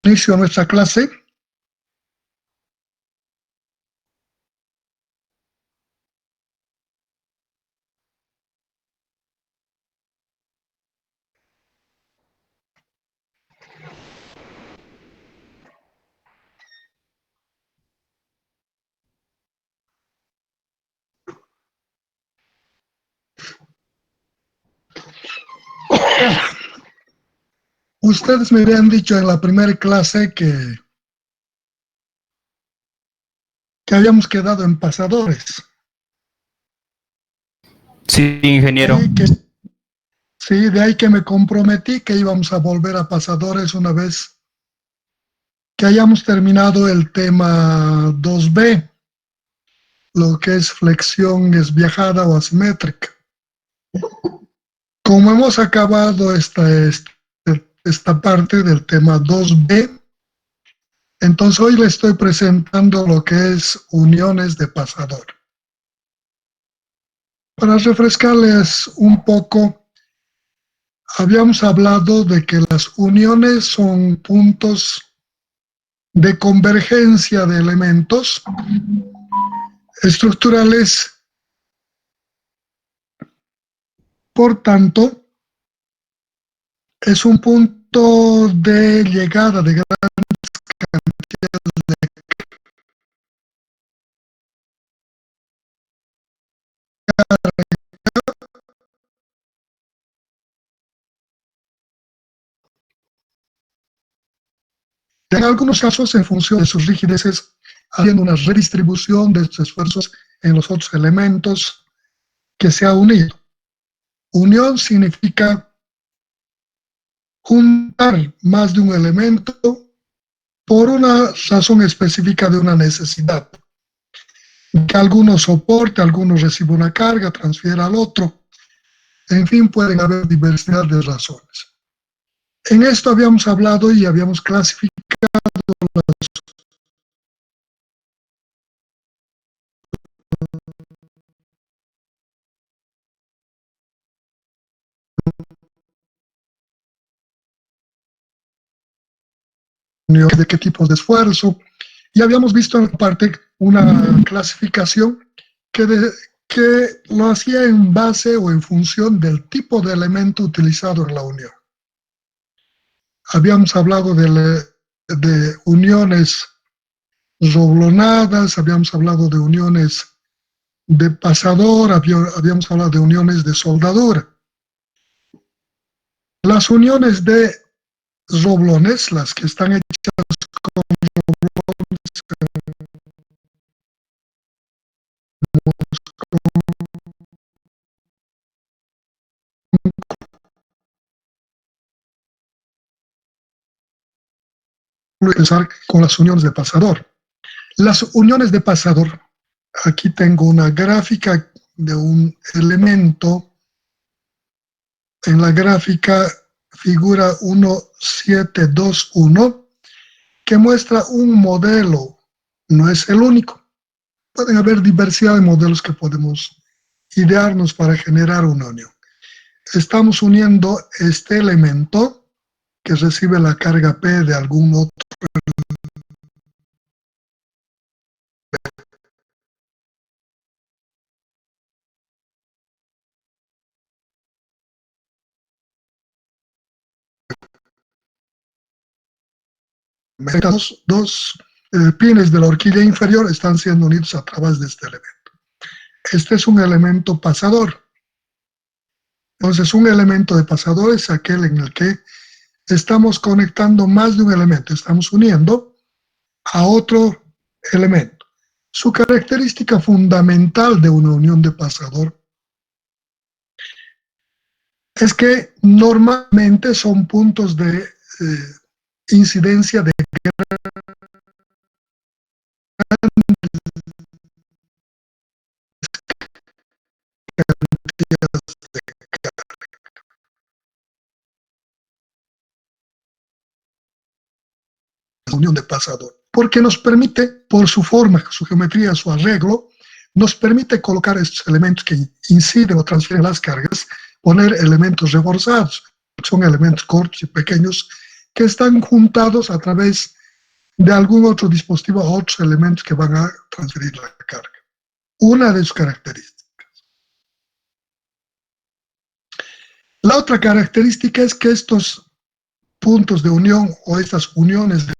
Inicio a nuestra clase. Ustedes me habían dicho en la primera clase que habíamos quedado en pasadores. Sí, ingeniero. De ahí que me comprometí que íbamos a volver a pasadores una vez que hayamos terminado el tema 2B, lo que es flexión esviajada o asimétrica. Como hemos acabado esta parte del tema 2B, entonces hoy le estoy presentando lo que es uniones de pasador. Para refrescarles un poco, habíamos hablado de que las uniones son puntos de convergencia de elementos estructurales. Por tanto, es un punto de llegada de grandes cantidades de en algunos casos, en función de sus rigideces, haciendo una redistribución de estos esfuerzos en los otros elementos que se ha unido. Unión significa juntar más de un elemento por una razón específica de una necesidad. Que alguno soporte, alguno reciba una carga, transfiera al otro. En fin, pueden haber diversidad de razones. En esto habíamos hablado y habíamos clasificado las uniones, de qué tipos de esfuerzo, y habíamos visto en la parte una clasificación que lo hacía en base o en función del tipo de elemento utilizado en la unión. Habíamos hablado de uniones roblonadas, habíamos hablado de uniones de pasador, habíamos hablado de uniones de soldadura. Las uniones de roblones, las que están hechas con empezar con las uniones de pasador. Las uniones de pasador, aquí tengo una gráfica de un elemento. En la gráfica figura 1721 que muestra un modelo, no es el único. Pueden haber diversidad de modelos que podemos idearnos para generar una unión. Estamos uniendo este elemento que recibe la carga P de algún otro elemento. Dos pines de la horquilla inferior están siendo unidos a través de este elemento. Este es un elemento pasador. Entonces, un elemento de pasador es aquel en el que estamos conectando más de un elemento, estamos uniendo a otro elemento. Su característica fundamental de una unión de pasador es que normalmente son puntos de incidencia de unión de pasador, porque nos permite, por su forma, su geometría, su arreglo, nos permite colocar estos elementos que inciden o transfieren las cargas, poner elementos reforzados, son elementos cortos y pequeños que están juntados a través de algún otro dispositivo a otros elementos que van a transferir la carga. Una de sus características. La otra característica es que estos puntos de unión o estas uniones de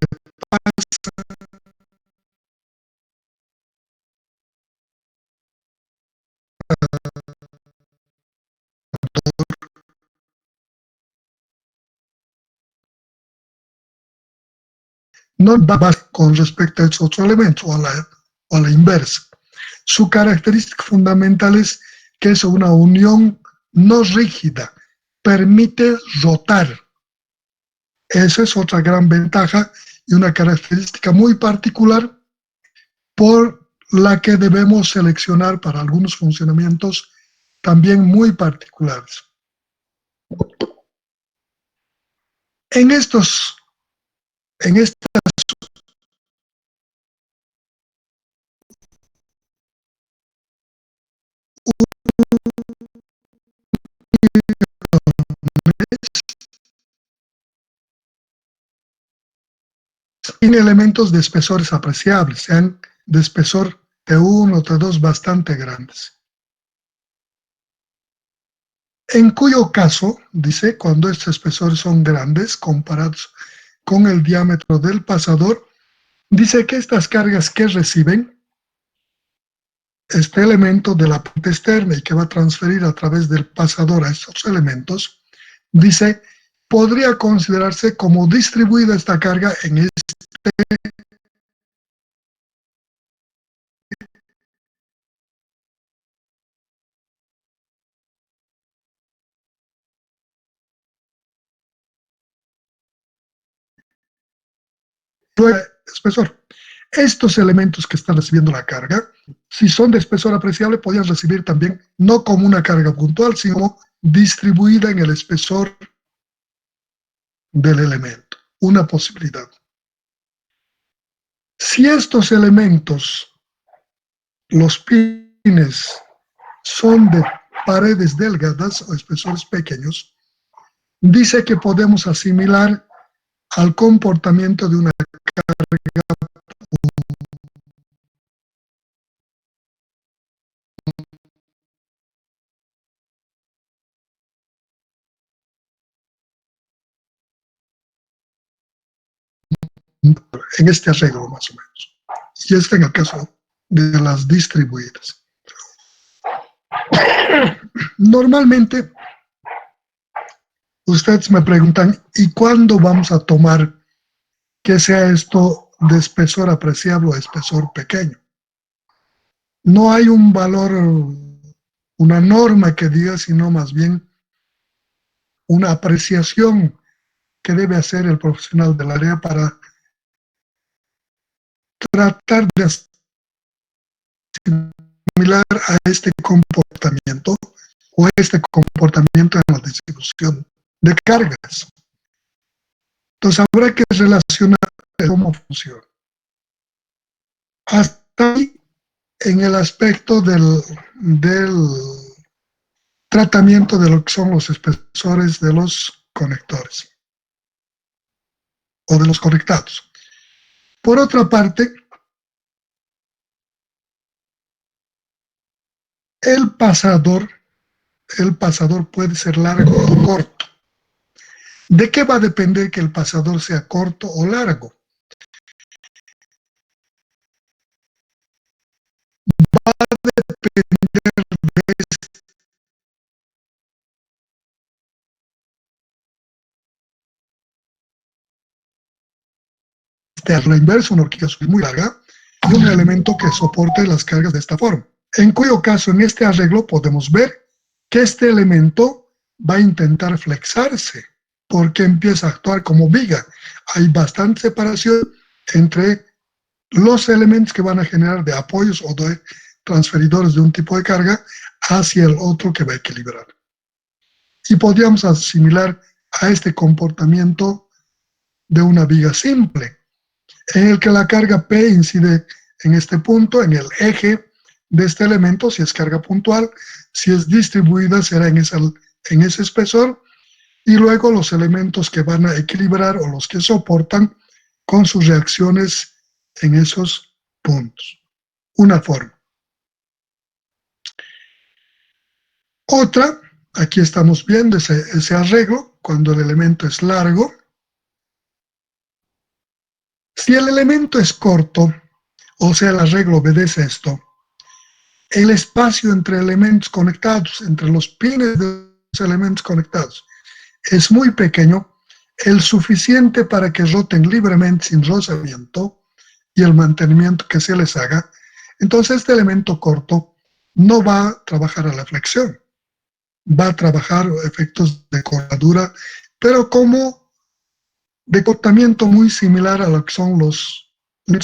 no va con respecto a estos otros elementos o a la inversa. Su característica fundamental es que es una unión no rígida, permite rotar. Esa es otra gran ventaja y una característica muy particular por la que debemos seleccionar para algunos funcionamientos también muy particulares. En estas tiene elementos de espesores apreciables, sean de espesor T1 o T2 bastante grandes. En cuyo caso, dice, cuando estos espesores son grandes comparados con el diámetro del pasador, dice que estas cargas que reciben este elemento de la parte externa y que va a transferir a través del pasador a estos elementos, dice, podría considerarse como distribuida esta carga en este espesor. Estos elementos que están recibiendo la carga, si son de espesor apreciable, podrían recibir también, no como una carga puntual, sino distribuida en el espesor del elemento. Una posibilidad. Si estos elementos, los pines, son de paredes delgadas o espesores pequeños, dice que podemos asimilar al comportamiento de una carga en este arreglo más o menos. Y este en el caso de las distribuidas. Normalmente, ustedes me preguntan, ¿y cuándo vamos a tomar que sea esto de espesor apreciable o espesor pequeño? No hay un valor, una norma que diga, sino más bien una apreciación que debe hacer el profesional del área para tratar de asimilar a este comportamiento o este comportamiento en la distribución de cargas. Entonces habrá que relacionar cómo funciona. Hasta ahí en el aspecto del tratamiento de lo que son los espesores de los conectores o de los conectados. Por otra parte, el pasador puede ser largo o corto. ¿De qué va a depender que el pasador sea corto o largo? Va a depender a la inversa, una horquilla muy larga y un elemento que soporte las cargas de esta forma. En cuyo caso, en este arreglo podemos ver que este elemento va a intentar flexarse porque empieza a actuar como viga. Hay bastante separación entre los elementos que van a generar de apoyos o de transferidores de un tipo de carga hacia el otro que va a equilibrar. Y podríamos asimilar a este comportamiento de una viga simple, en el que la carga P incide en este punto, en el eje de este elemento, si es carga puntual, si es distribuida será en ese espesor, y luego los elementos que van a equilibrar o los que soportan con sus reacciones en esos puntos. Una forma. Otra, aquí estamos viendo ese arreglo, cuando el elemento es largo. Si el elemento es corto, o sea, el arreglo obedece esto, el espacio entre elementos conectados, entre los pines de los elementos conectados, es muy pequeño, el suficiente para que roten libremente sin rozamiento y el mantenimiento que se les haga. Entonces este elemento corto no va a trabajar a la flexión, va a trabajar efectos de cortadura, pero como de cortamiento muy similar a lo que son los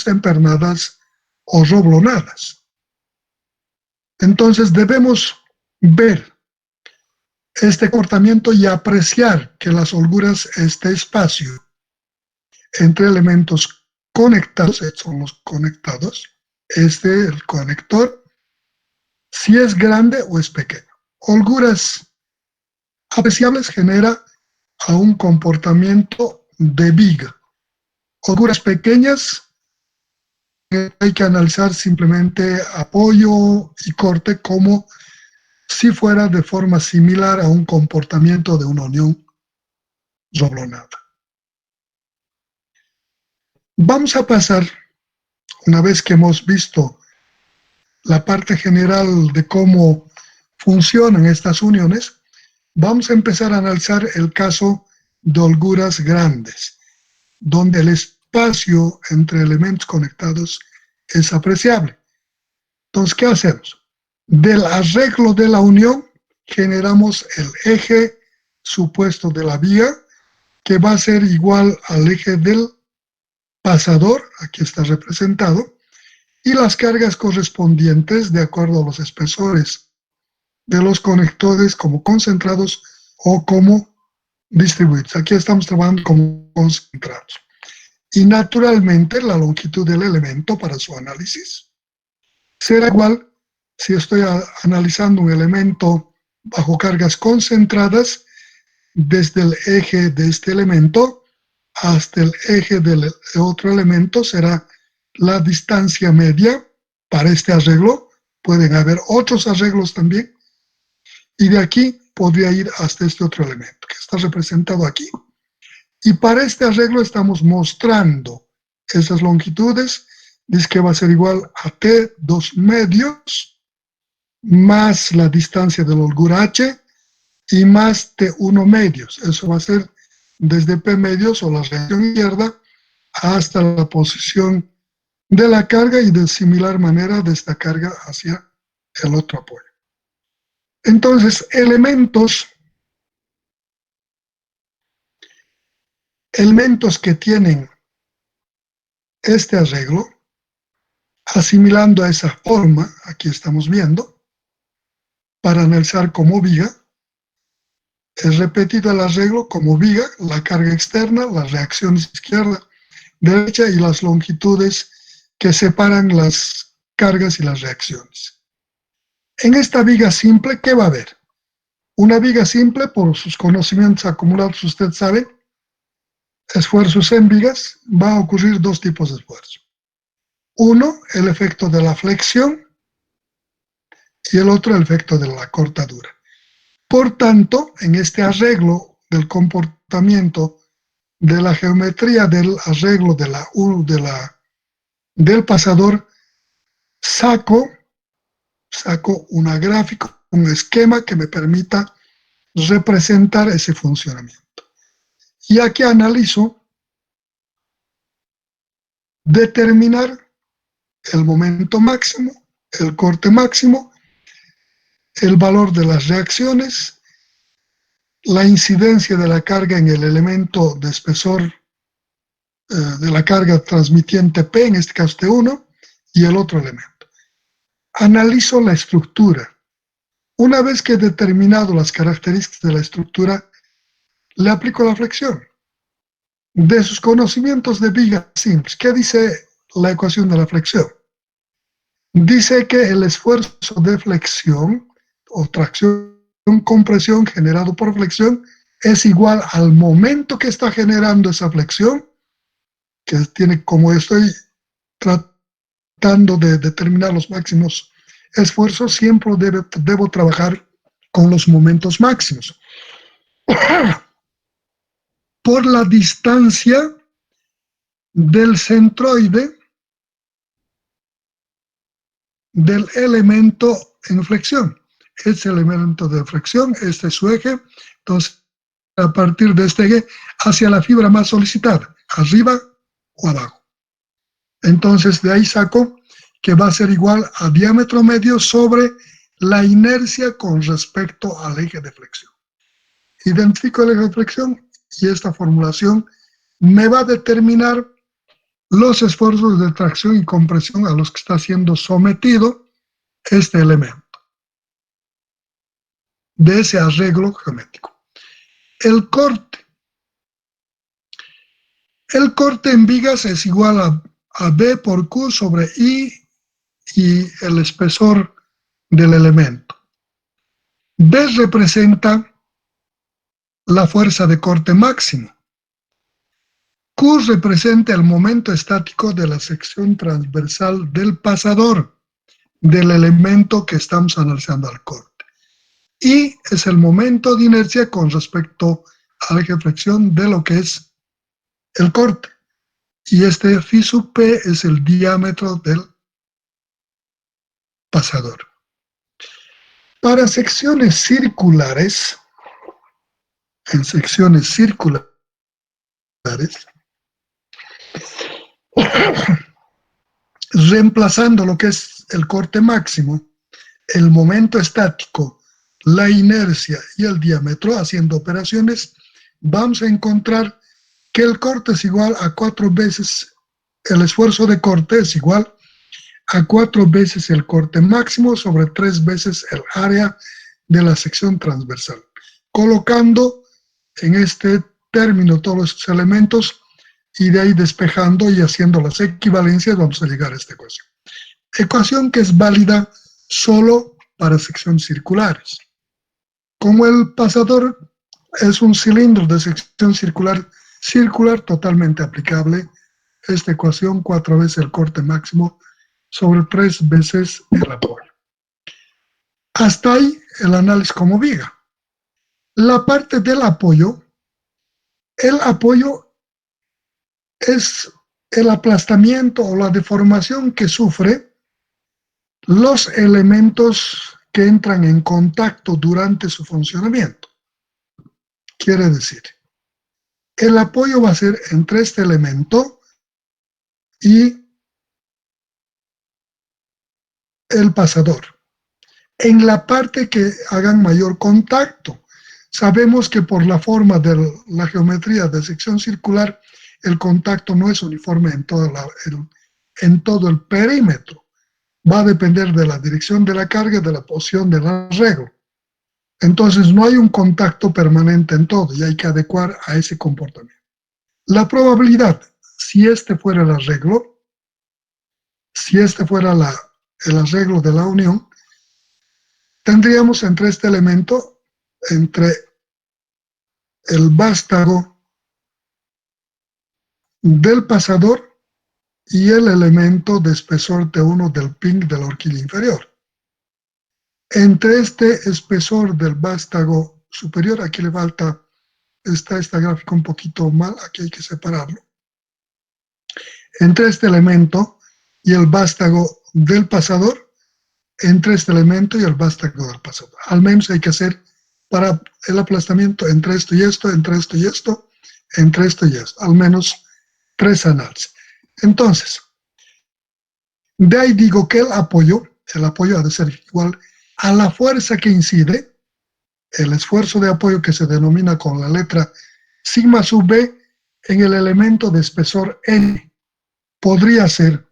empernadas o roblonadas. Entonces debemos ver este cortamiento y apreciar que las holguras, este espacio entre elementos conectados, son los conectados, el conector, si es grande o es pequeño. Holguras apreciables genera a un comportamiento de viga. Holguras pequeñas hay que analizar simplemente apoyo y corte como si fuera de forma similar a un comportamiento de una unión roblonada. Vamos a pasar, una vez que hemos visto la parte general de cómo funcionan estas uniones, vamos a empezar a analizar el caso de holguras grandes, donde el espacio entre elementos conectados es apreciable. Entonces, ¿qué hacemos? Del arreglo de la unión generamos el eje supuesto de la vía, que va a ser igual al eje del pasador, aquí está representado, y las cargas correspondientes de acuerdo a los espesores de los conectores como concentrados o como distribuidos. Aquí estamos trabajando como concentrados. Y naturalmente la longitud del elemento para su análisis será igual si estoy analizando un elemento bajo cargas concentradas desde el eje de este elemento hasta el eje del otro elemento será la distancia media para este arreglo. Pueden haber otros arreglos también. Y de aquí podría ir hasta este otro elemento que está representado aquí. Y para este arreglo estamos mostrando esas longitudes. Dice que va a ser igual a T2 medios más la distancia de la holgura H y más T1 medios. Eso va a ser desde P medios o la reacción izquierda hasta la posición de la carga y de similar manera de esta carga hacia el otro apoyo. Entonces, elementos que tienen este arreglo, asimilando a esa forma, aquí estamos viendo, para analizar como viga, es repetido el arreglo como viga, la carga externa, las reacciones izquierda, derecha y las longitudes que separan las cargas y las reacciones. En esta viga simple, ¿qué va a haber? Una viga simple, por sus conocimientos acumulados, usted sabe, esfuerzos en vigas, va a ocurrir dos tipos de esfuerzo. Uno, el efecto de la flexión y el otro, el efecto de la cortadura. Por tanto, en este arreglo del comportamiento de la geometría del arreglo del pasador, saco una gráfica, un esquema que me permita representar ese funcionamiento. Y aquí analizo determinar el momento máximo, el corte máximo, el valor de las reacciones, la incidencia de la carga en el elemento de espesor de la carga transmitiente P, en este caso T1, y el otro elemento. Analizo la estructura. Una vez que he determinado las características de la estructura, le aplico la flexión. De sus conocimientos de vigas simples, ¿qué dice la ecuación de la flexión? Dice que el esfuerzo de flexión o tracción compresión generado por flexión es igual al momento que está generando esa flexión, que tiene, como estoy tratando de determinar los máximos esfuerzos, siempre debo trabajar con los momentos máximos. Por la distancia del centroide del elemento en flexión. Este elemento de flexión, este es su eje, entonces a partir de este eje hacia la fibra más solicitada, arriba o abajo. Entonces de ahí saco que va a ser igual a diámetro medio sobre la inercia con respecto al eje de flexión. Identifico el eje de flexión y esta formulación me va a determinar los esfuerzos de tracción y compresión a los que está siendo sometido este elemento de ese arreglo geométrico. El corte. El corte en vigas es igual a B por Q sobre I y el espesor del elemento. B representa la fuerza de corte máximo. Q representa el momento estático de la sección transversal del pasador del elemento que estamos analizando al corte. Y es el momento de inercia con respecto a la eje de flexión de lo que es el corte. Y este phi sub p es el diámetro del pasador. Para secciones circulares, en secciones circulares, reemplazando lo que es el corte máximo, el momento estático, la inercia y el diámetro, haciendo operaciones, vamos a encontrar que el corte es igual a 4 veces, el esfuerzo de corte es igual a 4 veces el corte máximo sobre 3 veces el área de la sección transversal. Colocando en este término todos estos elementos y de ahí despejando y haciendo las equivalencias vamos a llegar a esta ecuación. Ecuación que es válida solo para secciones circulares. Como el pasador es un cilindro de sección circular totalmente aplicable, esta ecuación 4 veces el corte máximo sobre 3 veces el apoyo. Hasta ahí el análisis como viga. La parte del apoyo, el apoyo es el aplastamiento o la deformación que sufre los elementos que entran en contacto durante su funcionamiento. Quiere decir, el apoyo va a ser entre este elemento y el pasador. En la parte que hagan mayor contacto, sabemos que por la forma de la geometría de sección circular, el contacto no es uniforme en todo el perímetro. Va a depender de la dirección de la carga y de la posición del arreglo. Entonces no hay un contacto permanente en todo y hay que adecuar a ese comportamiento. La probabilidad, si este fuera el arreglo, si este fuera el arreglo de la unión, tendríamos entre este elemento, entre el vástago del pasador y el elemento de espesor T1 del pin de la horquilla inferior. Entre este espesor del vástago superior, aquí le falta, está esta gráfica un poquito mal, aquí hay que separarlo. Entre este elemento y el vástago del pasador, entre este elemento y el vástago del pasador. Al menos hay que hacer para el aplastamiento entre esto y esto, entre esto y esto, entre esto y esto. Al menos 3 análisis. Entonces, de ahí digo que el apoyo ha de ser igual a la fuerza que incide, el esfuerzo de apoyo que se denomina con la letra sigma sub b en el elemento de espesor n. Podría ser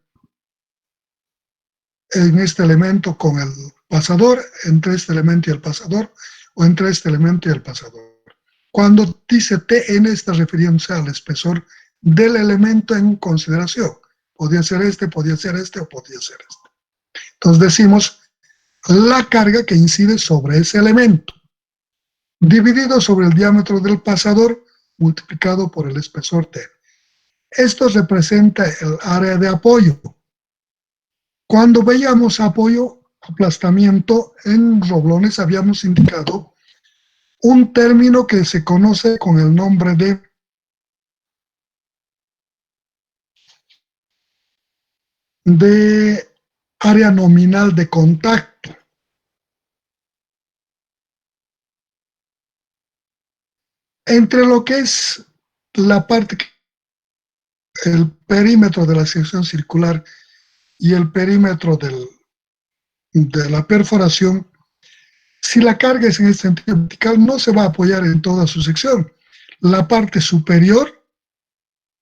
en este elemento con el pasador, entre este elemento y el pasador, o entre este elemento y el pasador. Cuando dice Tn está refiriéndose al espesor del elemento en consideración. Podría ser este, podría ser este o podría ser este. Entonces decimos la carga que incide sobre ese elemento. dividido sobre el diámetro del pasador multiplicado por el espesor T. Esto representa el área de apoyo. Cuando veíamos apoyo, aplastamiento en roblones, habíamos indicado un término que se conoce con el nombre de área nominal de contacto. Entre lo que es la parte, el perímetro de la sección circular y el perímetro de la perforación, si la carga es en el sentido vertical, no se va a apoyar en toda su sección. La parte superior,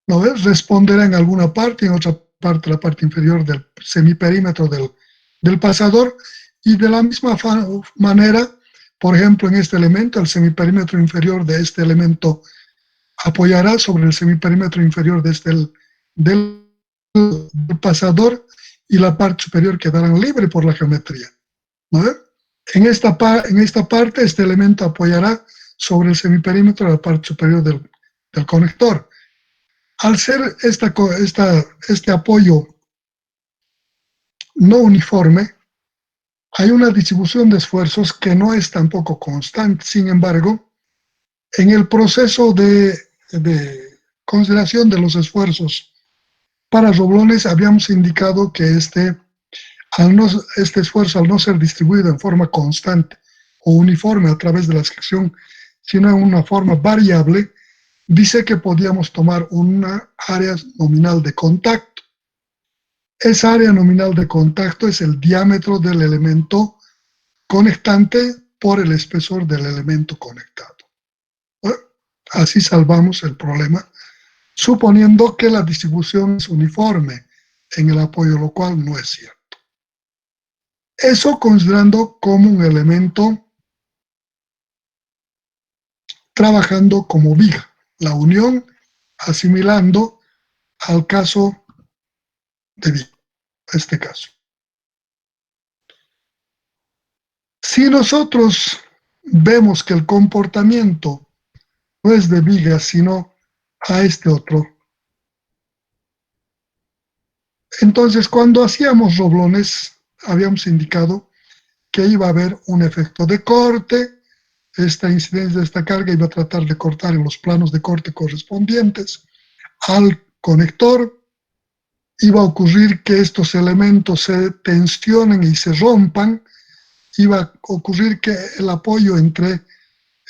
¿no ves?, responderá en alguna parte, en otra parte, la parte inferior del semiperímetro del pasador, y de la misma manera, por ejemplo, en este elemento, el semiperímetro inferior de este elemento apoyará sobre el semiperímetro inferior de del pasador, y la parte superior quedará libre por la geometría, ¿no? En esta parte, este elemento apoyará sobre el semiperímetro de la parte superior del conector. Al ser este apoyo no uniforme, hay una distribución de esfuerzos que no es tampoco constante. Sin embargo, en el proceso de consideración de los esfuerzos para roblones, habíamos indicado que este esfuerzo, al no ser distribuido en forma constante o uniforme a través de la sección, sino en una forma variable, dice que podíamos tomar una área nominal de contacto. Esa área nominal de contacto es el diámetro del elemento conectante por el espesor del elemento conectado. Así salvamos el problema, suponiendo que la distribución es uniforme en el apoyo, lo cual no es cierto. Eso considerando como un elemento trabajando como viga, la unión asimilando al caso de viga, este caso. Si nosotros vemos que el comportamiento no es de viga, sino a este otro, entonces cuando hacíamos roblones, habíamos indicado que iba a haber un efecto de corte. Esta incidencia de esta carga iba a tratar de cortar en los planos de corte correspondientes al conector. Iba a ocurrir que estos elementos se tensionen y se rompan. Iba a ocurrir que el apoyo entre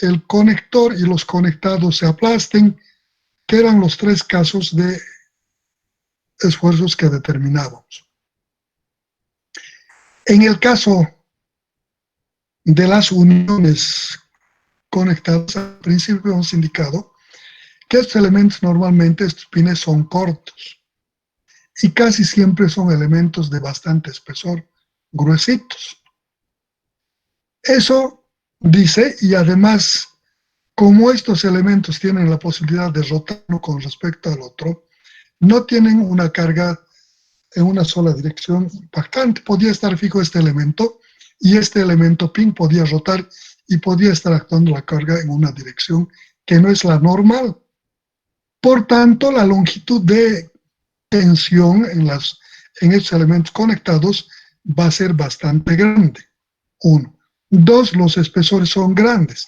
el conector y los conectados se aplasten, que eran los tres casos de esfuerzos que determinábamos. En el caso de las uniones conectadas, al principio hemos indicado que estos elementos normalmente, estos pines son cortos y casi siempre son elementos de bastante espesor, gruesitos. Eso dice, y además, como estos elementos tienen la posibilidad de rotar uno con respecto al otro, no tienen una carga en una sola dirección impactante. Podía estar fijo este elemento y este elemento pin podía rotar y podía estar actuando la carga en una dirección que no es la normal. Por tanto, la longitud de tensión en estos elementos conectados va a ser bastante grande. Uno. Dos, los espesores son grandes.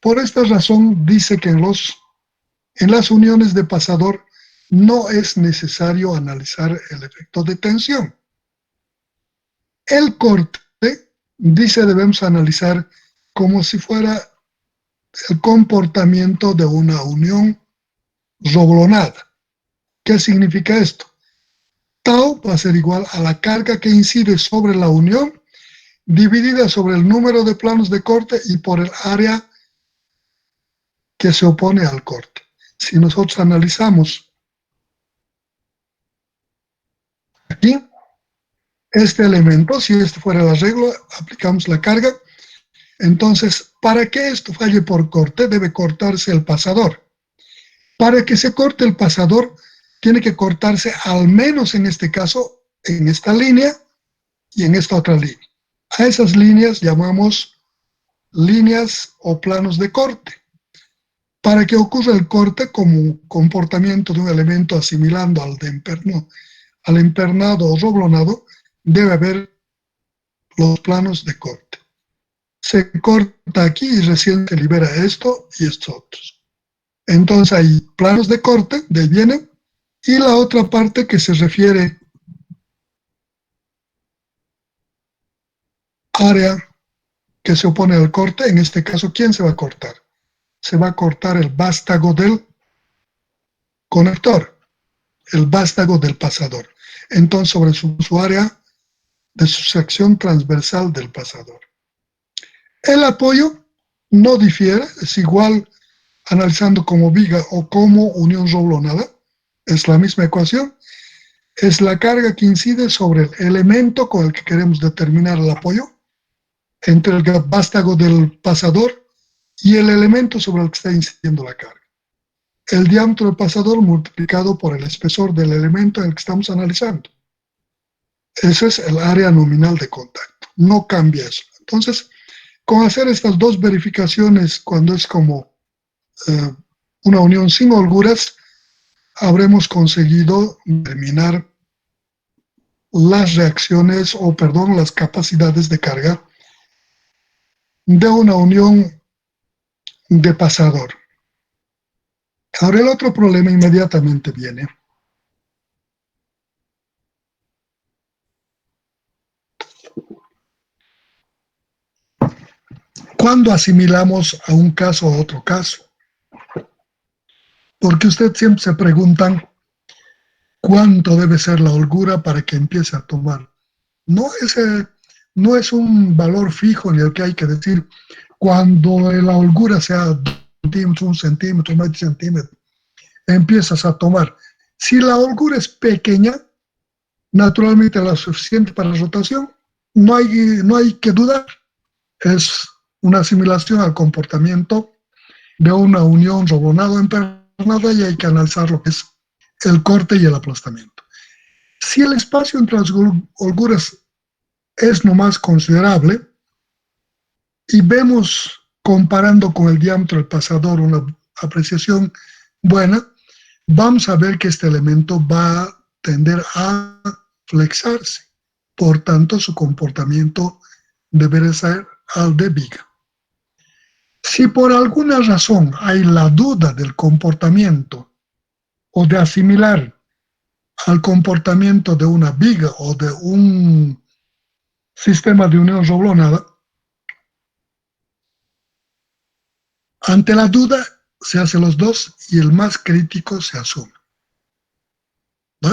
Por esta razón dice que en las uniones de pasador no es necesario analizar el efecto de tensión. El corte, dice, debemos analizar como si fuera el comportamiento de una unión roblonada. ¿Qué significa esto? Tau va a ser igual a la carga que incide sobre la unión dividida sobre el número de planos de corte y por el área que se opone al corte. Si nosotros analizamos aquí este elemento, si este fuera el arreglo, aplicamos la carga. Entonces, para que esto falle por corte, debe cortarse el pasador. Para que se corte el pasador, tiene que cortarse al menos en este caso, en esta línea y en esta otra línea. A esas líneas llamamos líneas o planos de corte. Para que ocurra el corte como comportamiento de un elemento asimilando al empernado o roblonado, debe haber los planos de corte. Se corta aquí y recién se libera esto y estos otros. Entonces hay planos de corte, de ahí viene, y la otra parte que se refiere área que se opone al corte, en este caso, ¿quién se va a cortar? Se va a cortar el vástago del conector, el vástago del pasador. Entonces, sobre su área de su sección transversal del pasador. El apoyo no difiere, es igual analizando como viga o como unión roblonada, es la misma ecuación, es la carga que incide sobre el elemento con el que queremos determinar el apoyo, entre el vástago del pasador y el elemento sobre el que está incidiendo la carga. El diámetro del pasador multiplicado por el espesor del elemento en el que estamos analizando. Ese es el área nominal de contacto. No cambia eso. Entonces, con hacer estas dos verificaciones, cuando es como una unión sin holguras, habremos conseguido determinar las reacciones, o perdón, las capacidades de carga de una unión de pasador. Ahora el otro problema inmediatamente viene. ¿Cuándo asimilamos a un caso a otro caso? Porque usted siempre se preguntan cuánto debe ser la holgura para que empiece a tomar. No es un valor fijo en el que hay que decir cuando la holgura sea 1 centímetro, medio centímetro, empiezas a tomar. Si la holgura es pequeña, naturalmente la suficiente para la rotación, no hay que dudar. Es una asimilación al comportamiento de una unión roblonado-empernada y hay que analizar lo que es el corte y el aplastamiento. Si el espacio entre las holguras es nomás considerable y vemos comparando con el diámetro del pasador una apreciación buena, vamos a ver que este elemento va a tender a flexarse. Por tanto, su comportamiento deberá ser al de viga. Si por alguna razón hay la duda del comportamiento o de asimilar al comportamiento de una viga o de un sistema de unión roblonada, ante la duda se hacen los dos y el más crítico se asume. ¿No?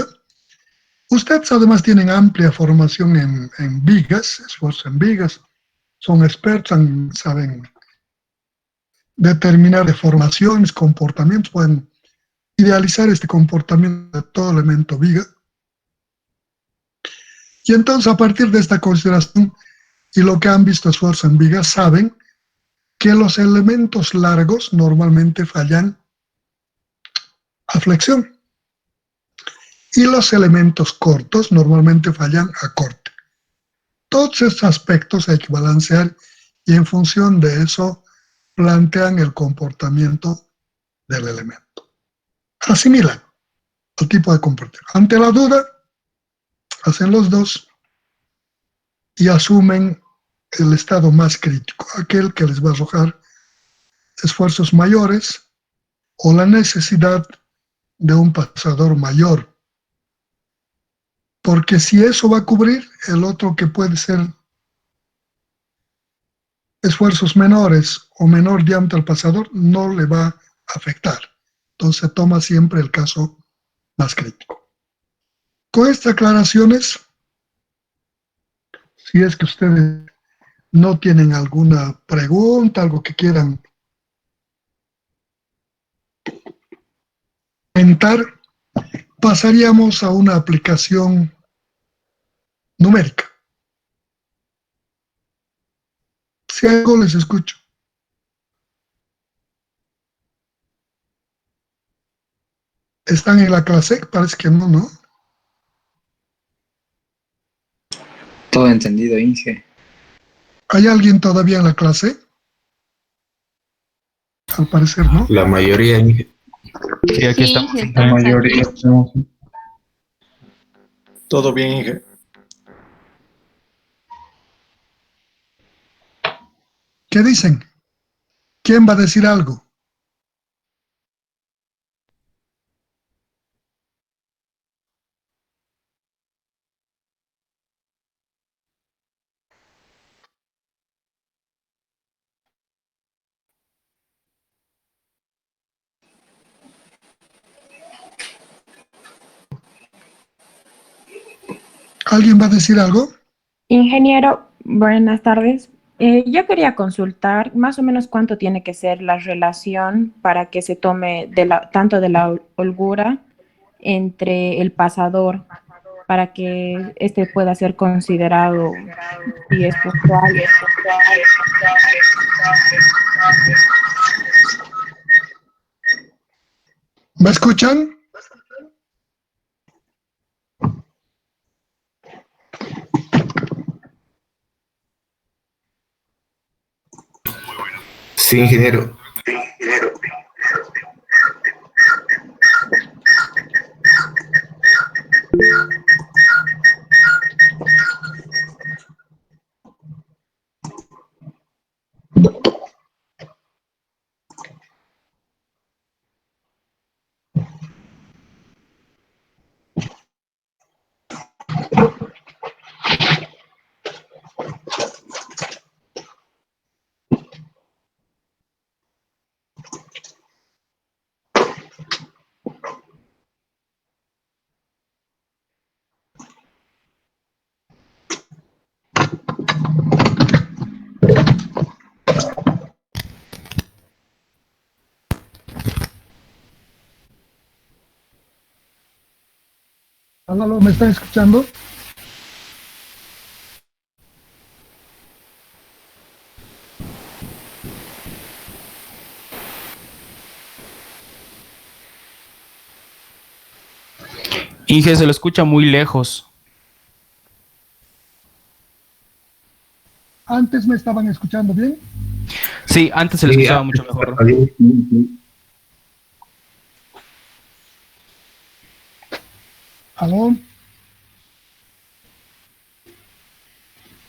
Ustedes además tienen amplia formación en vigas, esfuerzo en vigas, son expertos, saben determinar deformaciones, comportamientos, pueden idealizar este comportamiento de todo elemento viga. Y entonces a partir de esta consideración y lo que han visto esfuerzo en vigas, saben que los elementos largos normalmente fallan a flexión y los elementos cortos normalmente fallan a corte. Todos estos aspectos hay que balancear y en función de eso plantean el comportamiento del elemento. Asimilan el tipo de comportamiento. Ante la duda, hacen los dos y asumen el estado más crítico, aquel que les va a arrojar esfuerzos mayores o la necesidad de un pasador mayor. Porque si eso va a cubrir, el otro que puede ser esfuerzos menores o menor diámetro al pasador no le va a afectar. Entonces toma siempre el caso más crítico. Con estas aclaraciones, si es que ustedes no tienen alguna pregunta, algo que quieran comentar, pasaríamos a una aplicación numérica. Si algo les escucho. ¿Están en la clase? Parece que no, ¿no? Todo entendido, Inge. ¿Hay alguien todavía en la clase? Al parecer, ¿no? La mayoría, Inge. Sí, aquí estamos. Sí, Inge. La mayoría estamos. Todo bien, Inge. ¿Qué dicen? ¿Quién va a decir algo? ¿Alguien va a decir algo? Ingeniero, buenas tardes. Yo quería consultar más o menos cuánto tiene que ser la relación para que se tome tanto de la holgura entre el pasador para que este pueda ser considerado si es puntual. ¿Me escuchan? Sí, ingeniero. Aló, ¿me están escuchando? Inge, se lo escucha muy lejos. ¿Antes me estaban escuchando bien? Sí, antes se le escuchaba mucho mejor. ¿Aló?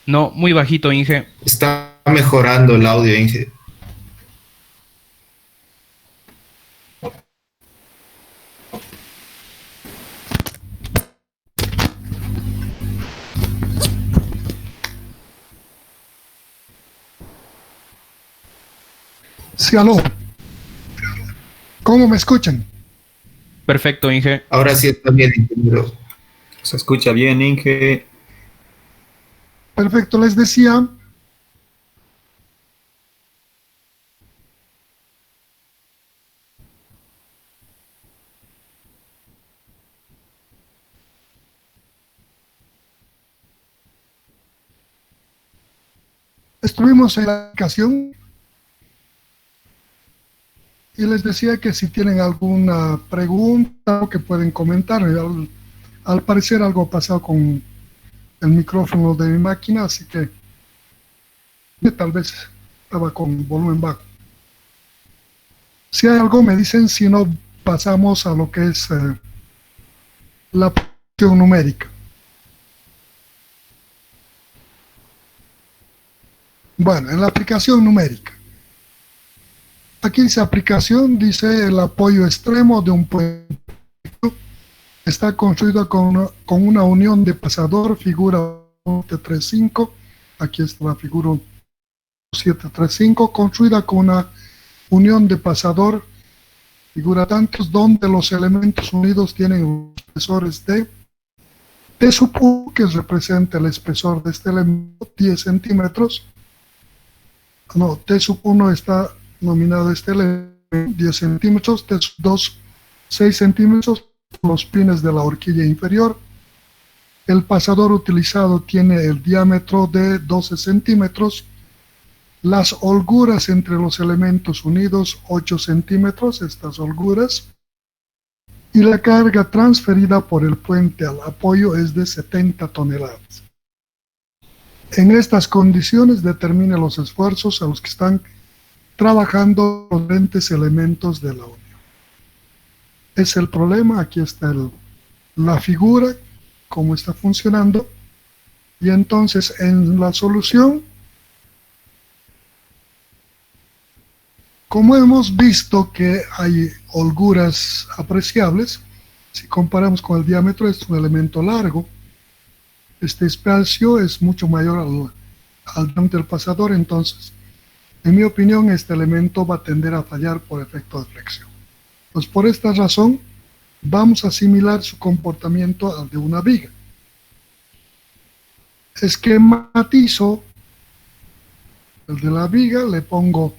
No, muy bajito, Inge. Está mejorando el audio, Inge. Sí, aló. ¿Cómo me escuchan? Perfecto, Inge. Ahora sí está bien, ingeniero. Se escucha bien, Inge. Perfecto, les decía. Estuvimos en la aplicación y les decía que si tienen alguna pregunta que pueden comentar. Al parecer algo ha pasado con el micrófono de mi máquina, así que tal vez estaba con volumen bajo. Si hay algo me dicen, si no pasamos a lo que es la aplicación numérica. Bueno, en la aplicación numérica. Aquí dice aplicación, dice el apoyo extremo de un puente. Está construido con una unión de pasador, figura 735. Aquí está la figura 735, construida con una unión de pasador, figura tantos, donde los elementos unidos tienen espesores de T sub 1, que representa el espesor de este elemento, 10 centímetros. No, T sub 1 está nominado este elemento, 10 centímetros, T sub 2, 6 centímetros, los pines de la horquilla inferior. El pasador utilizado tiene el diámetro de 12 centímetros, las holguras entre los elementos unidos 8 centímetros, estas holguras, y la carga transferida por el puente al apoyo es de 70 toneladas. En estas condiciones determine los esfuerzos a los que están trabajando los diferentes elementos de la unión. Es el problema, aquí está la figura, cómo está funcionando, y entonces en la solución, como hemos visto que hay holguras apreciables, si comparamos con el diámetro, es un elemento largo, este espacio es mucho mayor al diámetro del pasador, entonces, en mi opinión, este elemento va a tender a fallar por efecto de flexión. Pues por esta razón, vamos a asimilar su comportamiento al de una viga. Esquematizo el de la viga, le pongo,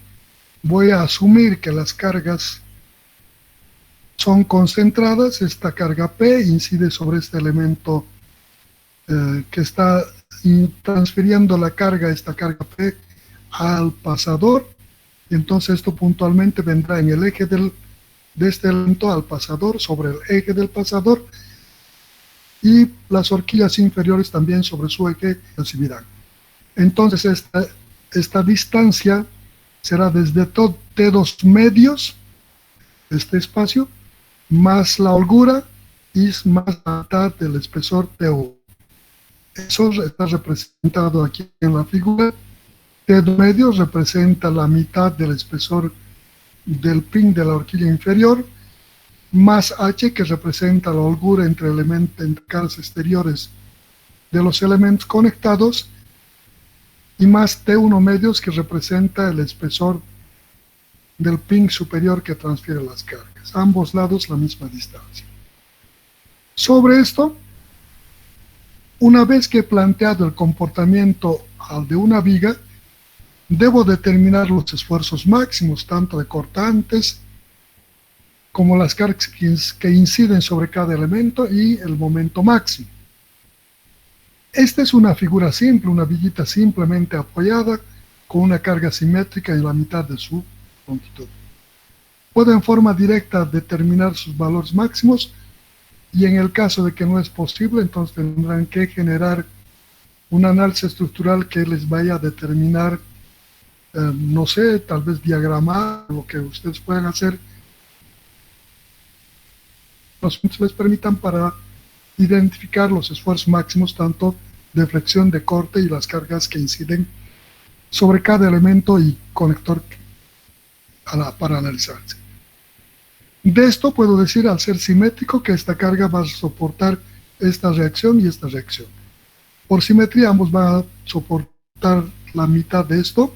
voy a asumir que las cargas son concentradas, esta carga P incide sobre este elemento que está transfiriendo la carga, esta carga P, al pasador, y entonces esto puntualmente vendrá en el eje de este elemento al pasador, sobre el eje del pasador, y las horquillas inferiores también sobre su eje recibirán. Entonces esta distancia será desde T2 medios, este espacio, más la holgura, y más la mitad del espesor T1. Eso está representado aquí en la figura. T2 medios representa la mitad del espesor del pin de la horquilla inferior, más H, que representa la holgura entre caras exteriores de los elementos conectados, y más T1 medios, que representa el espesor del pin superior que transfiere las cargas. A ambos lados la misma distancia. Sobre esto, una vez que he planteado el comportamiento al de una viga, debo determinar los esfuerzos máximos, tanto de cortantes como las cargas que inciden sobre cada elemento y el momento máximo. Esta es una figura simple, una viguita simplemente apoyada con una carga simétrica en la mitad de su longitud. Puedo en forma directa determinar sus valores máximos, y en el caso de que no es posible, entonces tendrán que generar un análisis estructural que les vaya a determinar, no sé, tal vez diagramar, lo que ustedes puedan hacer, los puntos les permitan para identificar los esfuerzos máximos tanto de flexión, de corte y las cargas que inciden sobre cada elemento y conector para analizarse. De esto puedo decir, al ser simétrico, que esta carga va a soportar esta reacción y esta reacción. Por simetría ambos van a soportar la mitad de esto.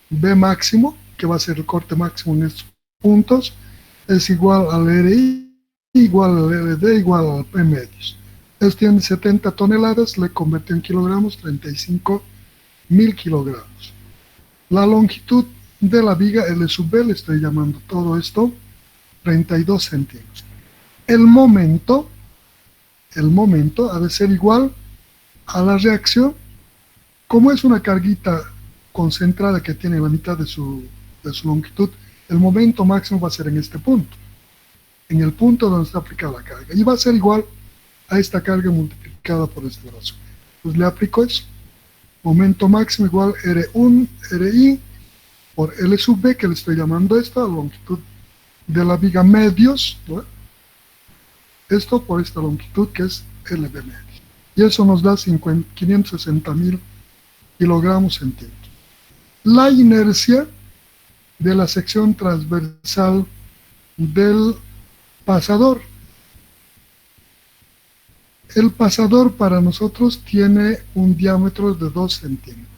B máximo, que va a ser el corte máximo en estos puntos, es igual al RI, igual al LD, igual al P medios. Esto tiene 70 toneladas, le convertí en kilogramos, 35.000 kilogramos. La longitud de la viga L sub B, le estoy llamando todo esto, 32 centímetros. El momento ha de ser igual a la reacción. Como es una carguita concentrada que tiene la mitad de su longitud, el momento máximo va a ser en este punto, en el punto donde está aplicada la carga, y va a ser igual a esta carga multiplicada por este brazo. Pues le aplico eso, momento máximo igual R1, RI, por L sub B, que le estoy llamando esta, la longitud de la viga medios, ¿no? Esto por esta longitud que es LB medios. Y eso nos da 560.000 kilogramos centímetros. La inercia de la sección transversal del pasador. El pasador para nosotros tiene un diámetro de 2 centímetros.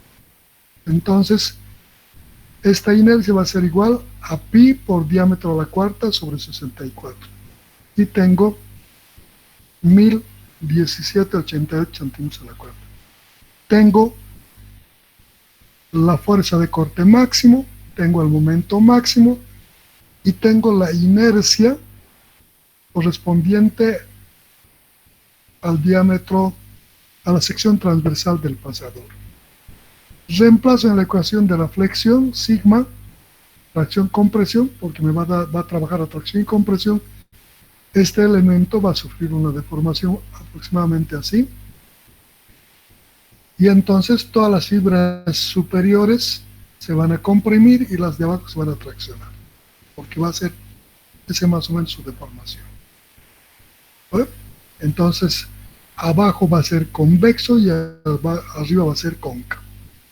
Entonces, esta inercia va a ser igual a pi por diámetro a la cuarta sobre 64. Y tengo 1017,88 centímetros a la cuarta. Tengo la fuerza de corte máximo, tengo el momento máximo y tengo la inercia correspondiente al diámetro, a la sección transversal del pasador. Reemplazo en la ecuación de la flexión, sigma, tracción-compresión, porque me va a trabajar a tracción y compresión. Este elemento va a sufrir una deformación aproximadamente así. Y entonces todas las fibras superiores se van a comprimir y las de abajo se van a traccionar, porque va a ser ese más o menos su deformación. ¿Vale? Entonces, abajo va a ser convexo y arriba va a ser cóncavo.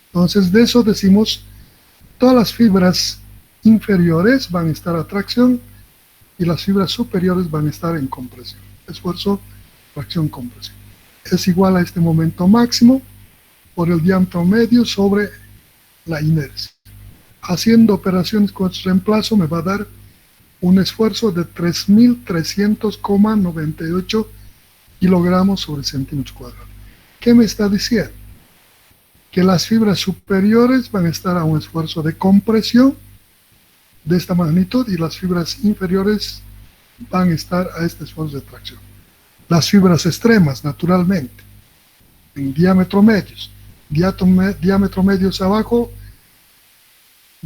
Entonces, de eso decimos, todas las fibras inferiores van a estar a tracción y las fibras superiores van a estar en compresión. Esfuerzo, tracción, compresión. Es igual a este momento máximo por el diámetro medio sobre la inercia. Haciendo operaciones con este reemplazo me va a dar un esfuerzo de 3.300,98 kilogramos sobre centímetros cuadrados. ¿Qué me está diciendo? Que las fibras superiores van a estar a un esfuerzo de compresión de esta magnitud y las fibras inferiores van a estar a este esfuerzo de tracción. Las fibras extremas, naturalmente, en diámetro medios. Diámetro medios abajo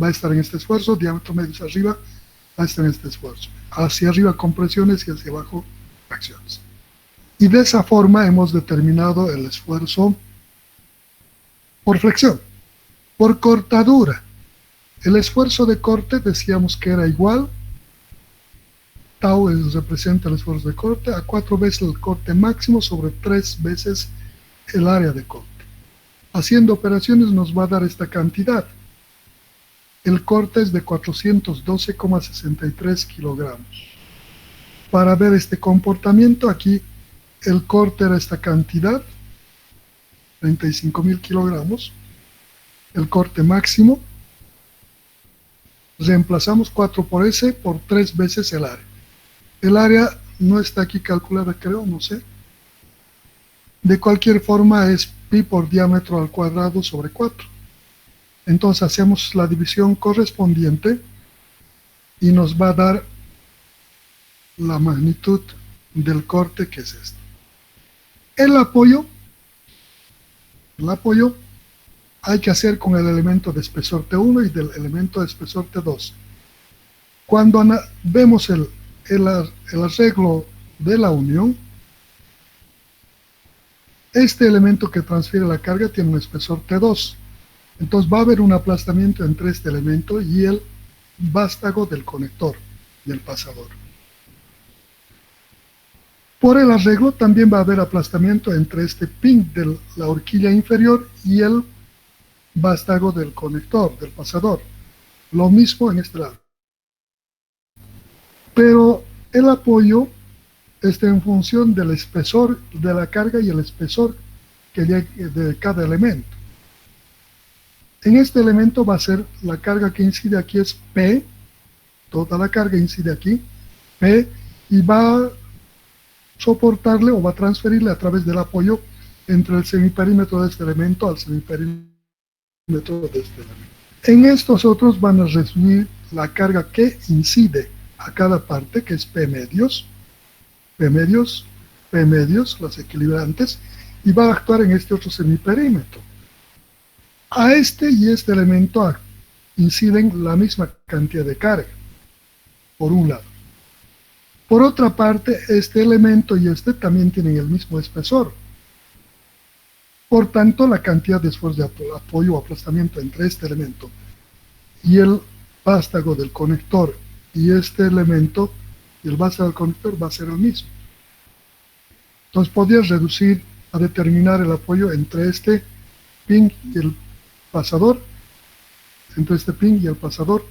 va a estar en este esfuerzo, diámetro medios arriba va a estar en este esfuerzo. Hacia arriba compresiones y hacia abajo tracciones. Y de esa forma hemos determinado el esfuerzo por flexión, por cortadura. El esfuerzo de corte decíamos que era igual, tau representa el esfuerzo de corte, a 4 veces el corte máximo sobre 3 veces el área de corte. Haciendo operaciones nos va a dar esta cantidad. El corte es de 412,63 kilogramos. Para ver este comportamiento, aquí el corte era esta cantidad, 35.000 kilogramos, el corte máximo, reemplazamos 4 por S por 3 veces el área. El área no está aquí calculada, creo, no sé. De cualquier forma es pi por diámetro al cuadrado sobre 4. Entonces hacemos la división correspondiente y nos va a dar la magnitud del corte, que es este. El apoyo hay que hacer con el elemento de espesor T1 y del elemento de espesor T2. Cuando vemos el arreglo de la unión, este elemento que transfiere la carga tiene un espesor T2. Entonces va a haber un aplastamiento entre este elemento y el vástago del conector, del pasador. Por el arreglo también va a haber aplastamiento entre este pin de la horquilla inferior y el vástago del conector, del pasador. Lo mismo en este lado. Pero el apoyo está en función del espesor de la carga y el espesor de cada elemento. En este elemento va a ser la carga que incide aquí es P, toda la carga incide aquí, P, y va a soportarle o va a transferirle a través del apoyo entre el semiperímetro de este elemento al semiperímetro de este elemento. En estos otros van a recibir la carga que incide a cada parte, que es P medios, las equilibrantes, y va a actuar en este otro semiperímetro. A este y este elemento inciden la misma cantidad de carga, por un lado. Por otra parte, este elemento y este también tienen el mismo espesor. Por tanto, la cantidad de esfuerzo de apoyo o aplastamiento entre este elemento y el vástago del conector y este elemento y el vástago del conector va a ser el mismo. Entonces podrías reducir a determinar el apoyo entre este pin y el pasador, entre este pin y el pasador,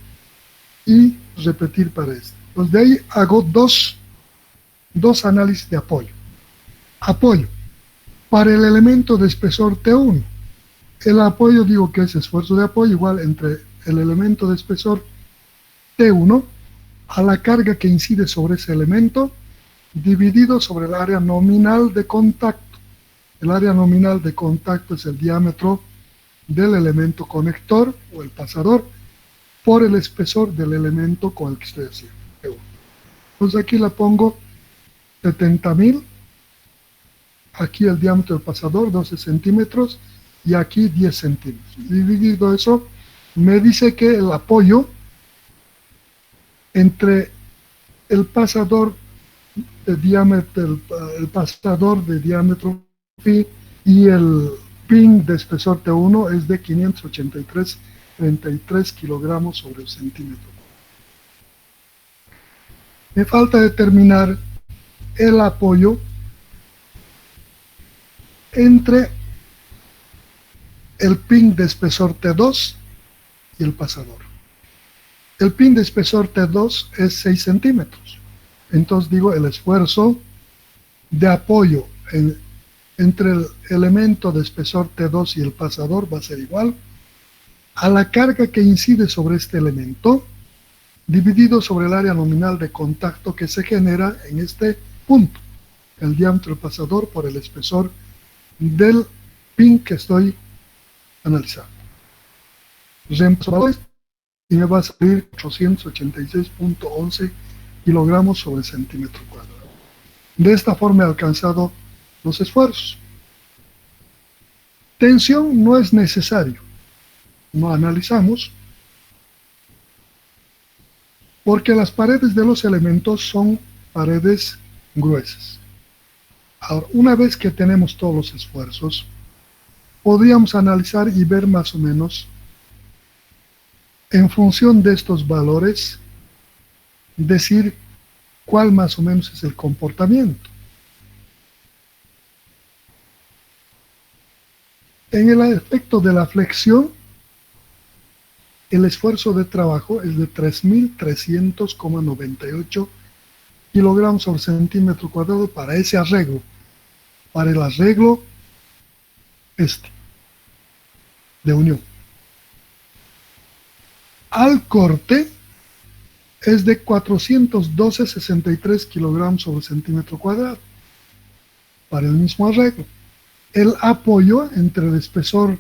y repetir para este. Entonces de ahí hago dos análisis de apoyo. Apoyo. Para el elemento de espesor T1, el apoyo digo que es esfuerzo de apoyo igual entre el elemento de espesor T1 a la carga que incide sobre ese elemento dividido sobre el área nominal de contacto. El área nominal de contacto es el diámetro del elemento conector o el pasador por el espesor del elemento con el que estoy haciendo. Entonces aquí la pongo 70.000, aquí el diámetro del pasador 12 centímetros y aquí 10 centímetros. Dividido eso, me dice que el apoyo entre el pasador de diámetro, el pasador de diámetro phi y el pin de espesor T1 es de 583 33 kilogramos sobre el centímetro. Me falta determinar el apoyo entre el pin de espesor T2 y el pasador. El pin de espesor T2 es 6 centímetros. Entonces digo, el esfuerzo de apoyo entre el elemento de espesor T2 y el pasador va a ser igual a la carga que incide sobre este elemento dividido sobre el área nominal de contacto que se genera en este punto, el diámetro del pasador por el espesor del pin que estoy analizando. Reemplazo y me va a salir 886.11 kilogramos sobre centímetro cuadrado. De esta forma he alcanzado los esfuerzos. Tensión no es necesario. No analizamos porque las paredes de los elementos son paredes gruesas. Ahora, una vez que tenemos todos los esfuerzos, podríamos analizar y ver más o menos, en función de estos valores, decir cuál más o menos es el comportamiento. En el efecto de la flexión, el esfuerzo de trabajo es de 3.300,98 kilogramos sobre centímetro cuadrado para ese arreglo. Para el arreglo de unión. Al corte es de 412,63 kilogramos sobre centímetro cuadrado para el mismo arreglo. El apoyo entre el espesor,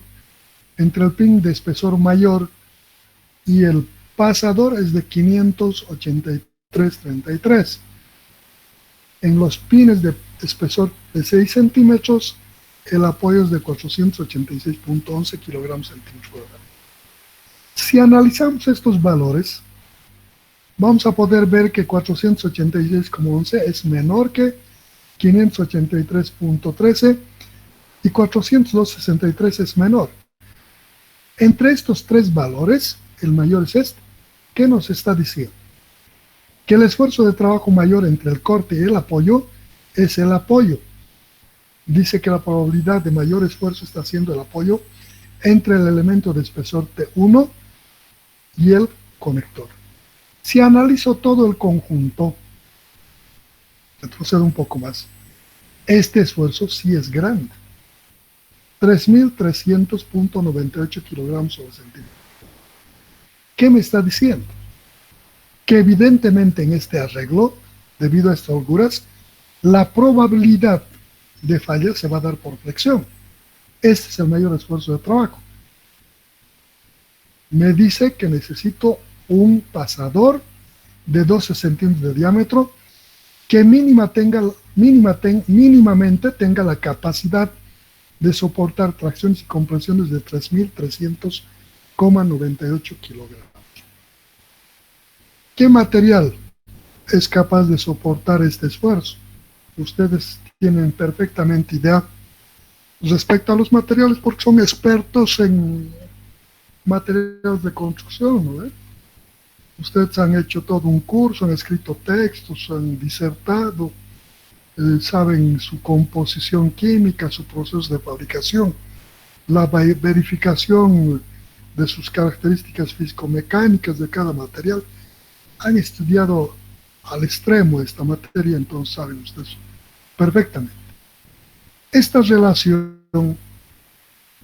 entre el pin de espesor mayor y el pasador es de 583,33. En los pines de espesor de 6 centímetros, el apoyo es de 486.11 kilogramos centímetro cuadrado. Si analizamos estos valores, vamos a poder ver que 486,11 es menor que 583.13 y 402,63 es menor. Entre estos tres valores, el mayor es este. ¿Qué nos está diciendo? Que el esfuerzo de trabajo mayor entre el corte y el apoyo es el apoyo. Dice que la probabilidad de mayor esfuerzo está siendo el apoyo entre el elemento de espesor T1 y el conector. Si analizo todo el conjunto, retrocedo un poco más, este esfuerzo sí es grande. 3.300.98 kilogramos sobre centímetro. ¿Qué me está diciendo? Que evidentemente en este arreglo, debido a estas holguras, la probabilidad de falla se va a dar por flexión. Este es el mayor esfuerzo de trabajo. Me dice que necesito un pasador de 12 centímetros de diámetro que mínimamente tenga la capacidad de soportar tracciones y compresiones de 3.300,98 kilogramos. ¿Qué material es capaz de soportar este esfuerzo? Ustedes tienen perfectamente idea respecto a los materiales porque son expertos en materiales de construcción, ¿no? Ustedes han hecho todo un curso, han escrito textos, han disertado, saben su composición química, su proceso de fabricación, la verificación de sus características físico-mecánicas de cada material. Han estudiado al extremo esta materia, entonces saben ustedes perfectamente. Esta relación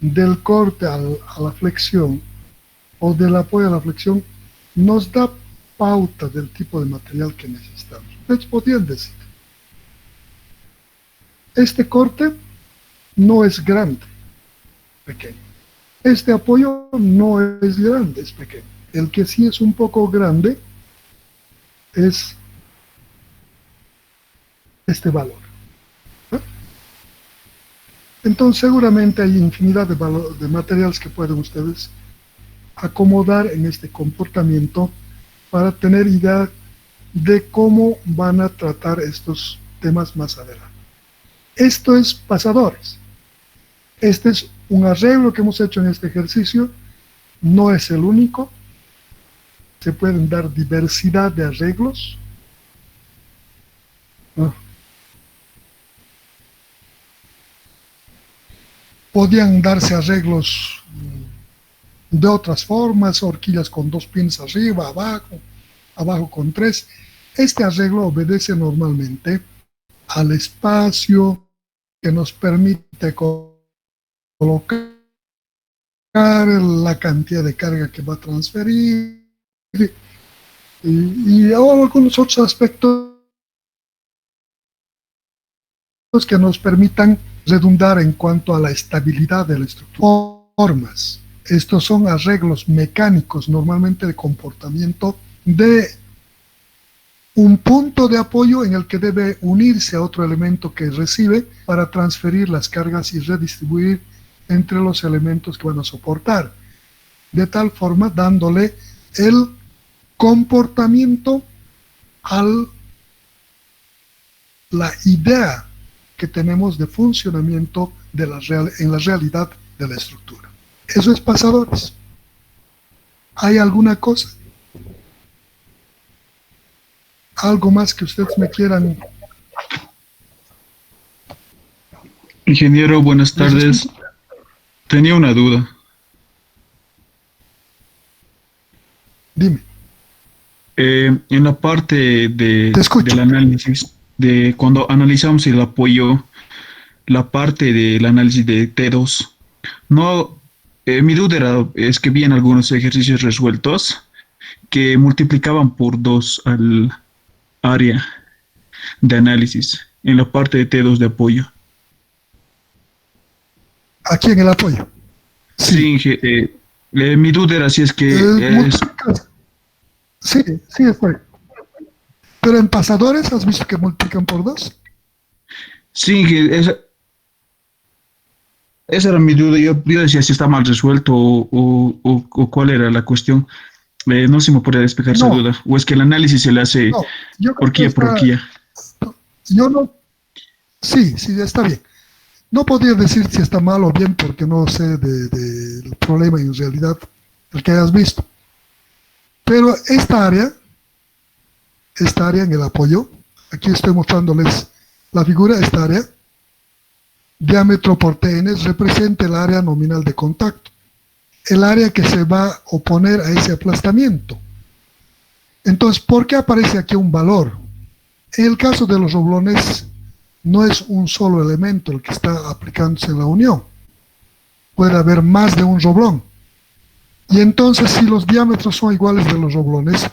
del corte a la flexión o del apoyo a la flexión nos da pauta del tipo de material que necesitamos. Ustedes podrían decir, este corte no es grande, pequeño. Este apoyo no es grande, es pequeño. El que sí es un poco grande es este valor. Entonces seguramente hay infinidad de materiales que pueden ustedes acomodar en este comportamiento para tener idea de cómo van a tratar estos temas más adelante. Esto es pasadores. Este es un arreglo que hemos hecho en este ejercicio no es el único. Se pueden dar diversidad de arreglos. Podían darse arreglos de otras formas, horquillas con 2 pines arriba, abajo con 3. Este arreglo obedece normalmente al espacio que nos permite colocar la cantidad de carga que va a transferir y algunos otros aspectos que nos permitan redundar en cuanto a la estabilidad de la estructura. Formas. Estos son arreglos mecánicos, normalmente de comportamiento de un punto de apoyo en el que debe unirse a otro elemento que recibe para transferir las cargas y redistribuir entre los elementos que van a soportar, de tal forma dándole el comportamiento a la idea que tenemos de funcionamiento en la realidad de la estructura. Eso es pasadores. ¿Hay alguna cosa? ¿Algo más que ustedes me quieran? Ingeniero, buenas tardes. Tenía una duda. Dime. En la parte Te escucho. del análisis, de cuando analizamos el apoyo, la parte del análisis de T2, no, mi duda es que vi en algunos ejercicios resueltos que multiplicaban por 2 al área de análisis en la parte de T2 de apoyo. Aquí en el apoyo. Sí, mi duda era si es que Sí, fue. Pero en pasadores, ¿has visto que multiplican por 2? Sí, esa era mi duda. Yo decía si está mal resuelto o cuál era la cuestión. No sé si me podría despejar esa duda. O es que el análisis se le hace horquilla por horquilla. Yo no. Sí, está bien. No podría decir si está mal o bien porque no sé del problema en realidad el que hayas visto. Pero esta área en el apoyo, aquí estoy mostrándoles la figura, esta área, diámetro por TN, representa el área nominal de contacto, el área que se va a oponer a ese aplastamiento. Entonces, ¿por qué aparece aquí un valor? En el caso de los roblones, no es un solo elemento el que está aplicándose en la unión. Puede haber más de un roblón. Y entonces, si los diámetros son iguales de los roblones,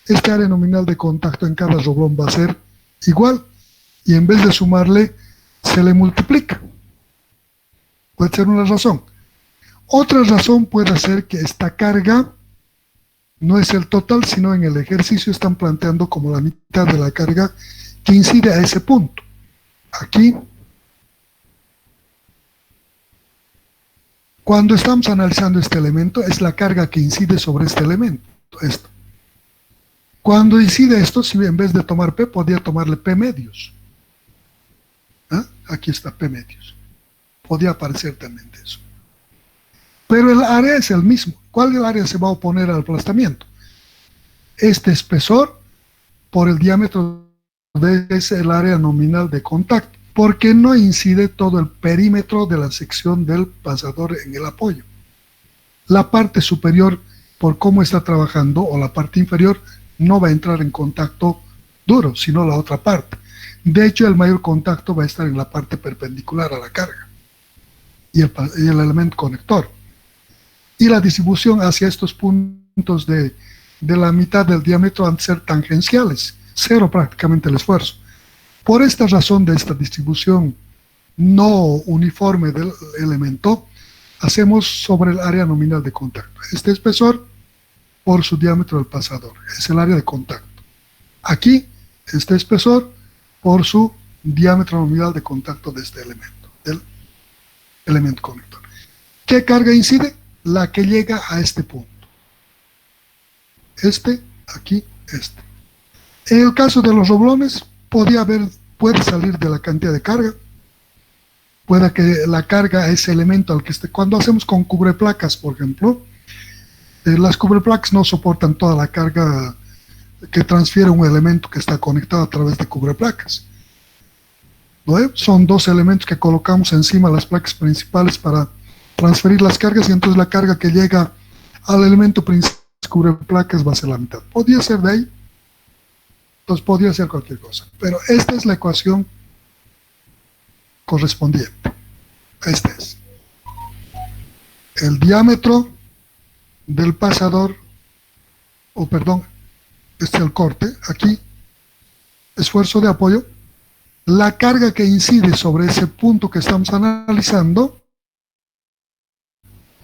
este área nominal de contacto en cada roblón va a ser igual. Y en vez de sumarle, se le multiplica. Puede ser una razón. Otra razón puede ser que esta carga no es el total, sino en el ejercicio están planteando como la mitad de la carga que incide a ese punto. Aquí, cuando estamos analizando este elemento, es la carga que incide sobre este elemento. Esto. Cuando incide esto, si en vez de tomar P, podría tomarle P medios. Aquí está P medios. Podría aparecer también de eso. Pero el área es el mismo. ¿Cuál área se va a oponer al aplastamiento? Este espesor por el diámetro es el área nominal de contacto, porque no incide todo el perímetro de la sección del pasador en el apoyo. La parte superior, por cómo está trabajando, o la parte inferior, no va a entrar en contacto duro, sino la otra parte. De hecho, el mayor contacto va a estar en la parte perpendicular a la carga y el elemento conector. Y la distribución hacia estos puntos de la mitad del diámetro han de ser tangenciales, cero prácticamente el esfuerzo. Por esta razón de esta distribución no uniforme del elemento, hacemos sobre el área nominal de contacto. Este espesor por su diámetro del pasador, es el área de contacto. Aquí, este espesor por su diámetro nominal de contacto de este elemento, del elemento conector. ¿Qué carga incide? La que llega a este punto. Aquí, este. En el caso de los roblones, puede salir de la cantidad de carga, puede que la carga a ese elemento al que esté. Cuando hacemos con cubreplacas, por ejemplo, Las cubreplacas no soportan toda la carga que transfiere un elemento que está conectado a través de cubreplacas. ¿No? Son dos elementos que colocamos encima de las placas principales para transferir las cargas, y entonces la carga que llega al elemento principal de las cubreplacas va a ser la mitad. Podría ser de ahí, entonces podría ser cualquier cosa. Pero esta es la ecuación correspondiente. Este es el diámetro del pasador, o perdón, este es el corte, aquí, esfuerzo de apoyo, la carga que incide sobre ese punto que estamos analizando,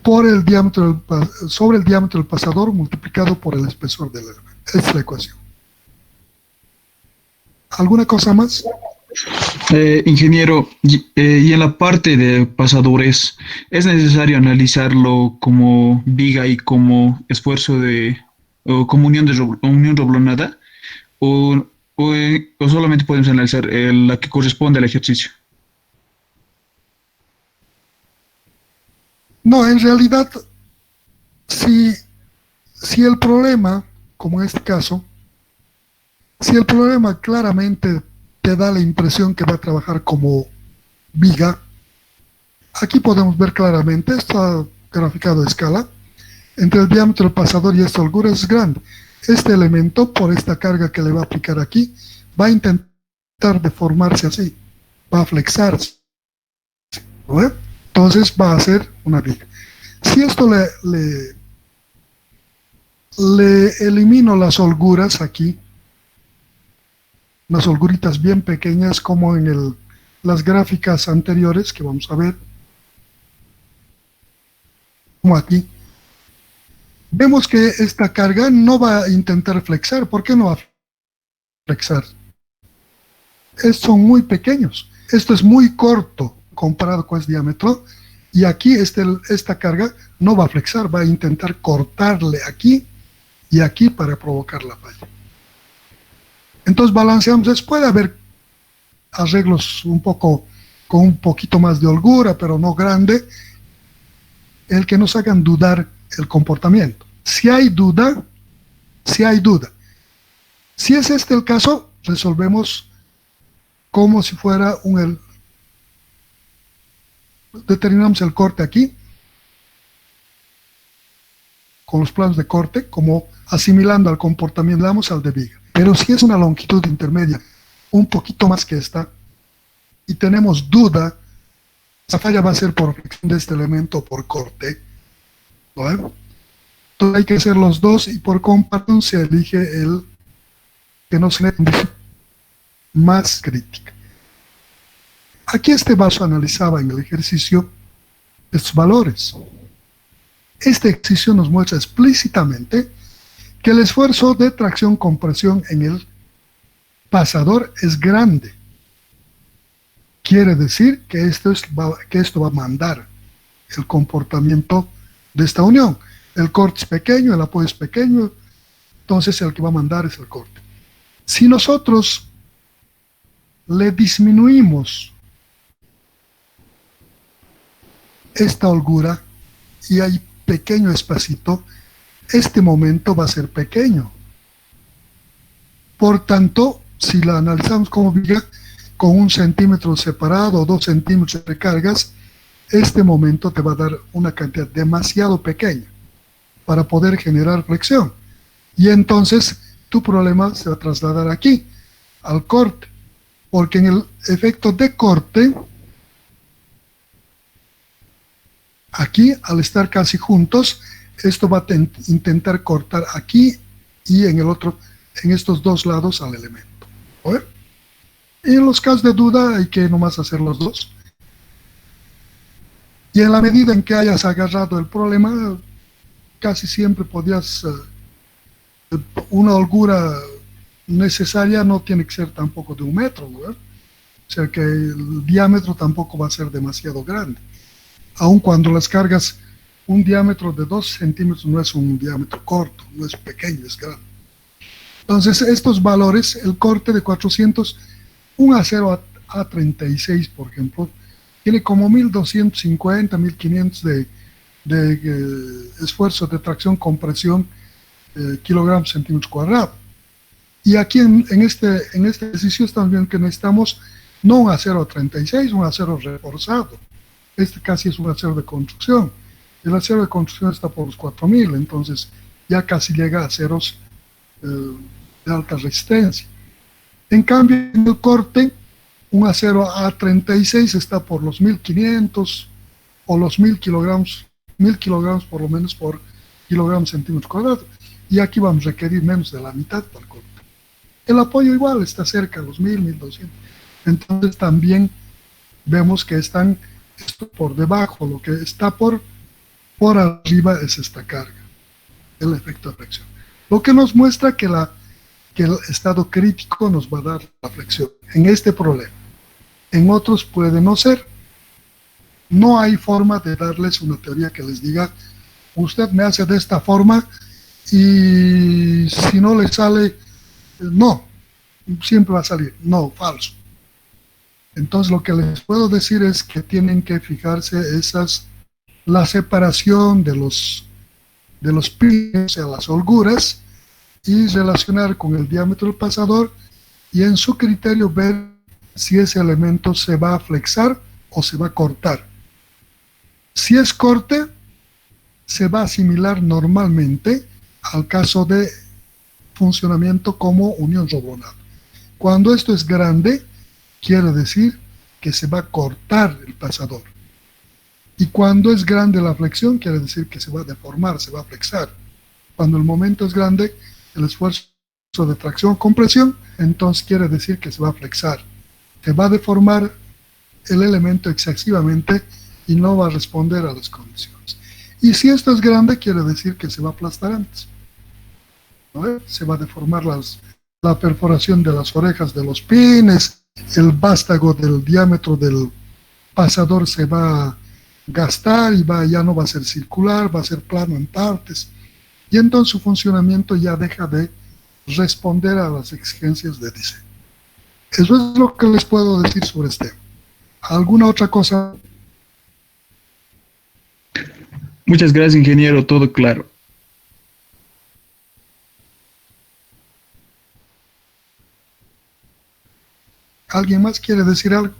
por el diámetro sobre el diámetro del pasador multiplicado por el espesor del elemento. Esta es la ecuación. ¿Alguna cosa más? Ingeniero, y en la parte de pasadores, ¿es necesario analizarlo como viga y como esfuerzo o como unión doblonada? ¿O solamente podemos analizar la que corresponde al ejercicio? No, en realidad, si el problema, como en este caso, si el problema claramente te da la impresión que va a trabajar como viga, aquí podemos ver claramente, está graficado a escala, entre el diámetro del pasador y esta holgura es grande. Este elemento, por esta carga que le va a aplicar aquí, va a intentar deformarse así, va a flexarse, ¿no? Entonces va a ser una viga. Si esto le elimino las holguras aquí, unas holguritas bien pequeñas como en las gráficas anteriores que vamos a ver, como aquí, vemos que esta carga no va a intentar flexar. ¿Por qué no va a flexar? Son muy pequeños. Esto es muy corto comparado con este diámetro, y aquí esta carga no va a flexar, va a intentar cortarle aquí y aquí para provocar la falla. Entonces balanceamos, puede haber arreglos con un poquito más de holgura, pero no grande, el que nos hagan dudar el comportamiento. Si hay duda, si es este el caso, resolvemos como si fuera determinamos el corte aquí, con los planos de corte, como asimilando al comportamiento, damos al de viga. Pero si es una longitud intermedia, un poquito más que esta, y tenemos duda, esa falla va a ser por flexión de este elemento por corte, ¿no? Entonces hay que hacer los dos, y por comparación se elige el que nos genere condición más crítica. Aquí este vaso analizaba en el ejercicio estos valores. Este ejercicio nos muestra explícitamente que el esfuerzo de tracción-compresión en el pasador es grande. Quiere decir que esto va a mandar el comportamiento de esta unión. El corte es pequeño, el apoyo es pequeño, entonces el que va a mandar es el corte. Si nosotros le disminuimos esta holgura y hay pequeño espacito, este momento va a ser pequeño. Por tanto, si la analizamos como viga, con 1 centímetro separado o 2 centímetros de cargas, este momento te va a dar una cantidad demasiado pequeña para poder generar flexión. Y entonces tu problema se va a trasladar aquí, al corte, porque en el efecto de corte, aquí, al estar casi juntos, esto va a intentar cortar aquí y en estos dos lados al elemento. ¿Oye? Y en los casos de duda hay que nomás hacer los dos. Y en la medida en que hayas agarrado el problema, casi siempre podías, una holgura necesaria no tiene que ser tampoco de 1 metro, ¿no? O sea que el diámetro tampoco va a ser demasiado grande. Aun cuando las cargas, un diámetro de 2 centímetros no es un diámetro corto, no es pequeño, es grande. Entonces estos valores, el corte de 400, un acero A36 por ejemplo, tiene como 1250, 1500 esfuerzo de tracción con presión kilogramos centímetros cuadrados. Y aquí en este ejercicio estamos viendo que necesitamos no un acero a 36, un acero reforzado. Este casi es un acero de construcción. El acero de construcción está por los 4000, entonces ya casi llega a aceros de alta resistencia. En cambio, en el corte, un acero A36 está por los 1500 o los 1000 kilogramos por lo menos por kilogramos centímetros cuadrados. Y aquí vamos a requerir menos de la mitad para el corte. El apoyo igual está cerca de los 1000, 1200. Entonces también vemos que están por debajo, lo que está por arriba es esta carga, el efecto de flexión. Lo que nos muestra que el estado crítico nos va a dar la flexión en este problema. En otros puede no ser. No hay forma de darles una teoría que les diga, usted me hace de esta forma y si no le sale, no, siempre va a salir. No, falso. Entonces lo que les puedo decir es que tienen que fijarse la separación de los pines, o sea, las holguras, y relacionar con el diámetro del pasador y en su criterio ver si ese elemento se va a flexar o se va a cortar. Si es corte, se va a asimilar normalmente al caso de funcionamiento como unión roblonada. Cuando esto es grande, quiere decir que se va a cortar el pasador. Y cuando es grande la flexión, quiere decir que se va a deformar, se va a flexar. Cuando el momento es grande, el esfuerzo de tracción con presión, entonces quiere decir que se va a flexar. Se va a deformar el elemento excesivamente y no va a responder a las condiciones. Y si esto es grande, quiere decir que se va a aplastar antes. ¿No? Se va a deformar la perforación de las orejas de los pines, el vástago del diámetro del pasador se va a gastar y ya no va a ser circular, va a ser plano en partes. Y entonces su funcionamiento ya deja de responder a las exigencias de diseño. Eso es lo que les puedo decir sobre este tema. ¿Alguna otra cosa? Muchas gracias, ingeniero, todo claro. ¿Alguien más quiere decir algo?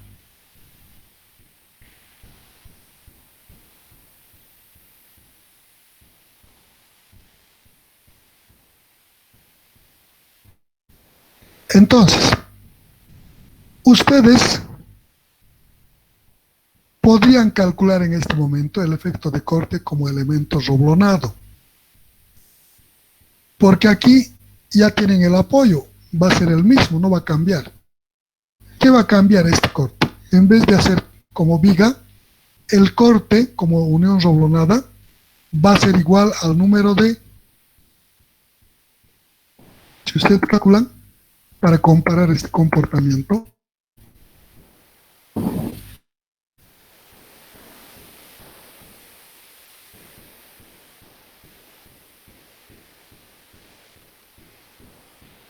Entonces, ustedes podrían calcular en este momento el efecto de corte como elemento roblonado, porque aquí ya tienen el apoyo, va a ser el mismo, no va a cambiar. ¿Qué va a cambiar este corte? En vez de hacer como viga, el corte como unión roblonada va a ser igual al número de, si ustedes calculan, para comparar este comportamiento,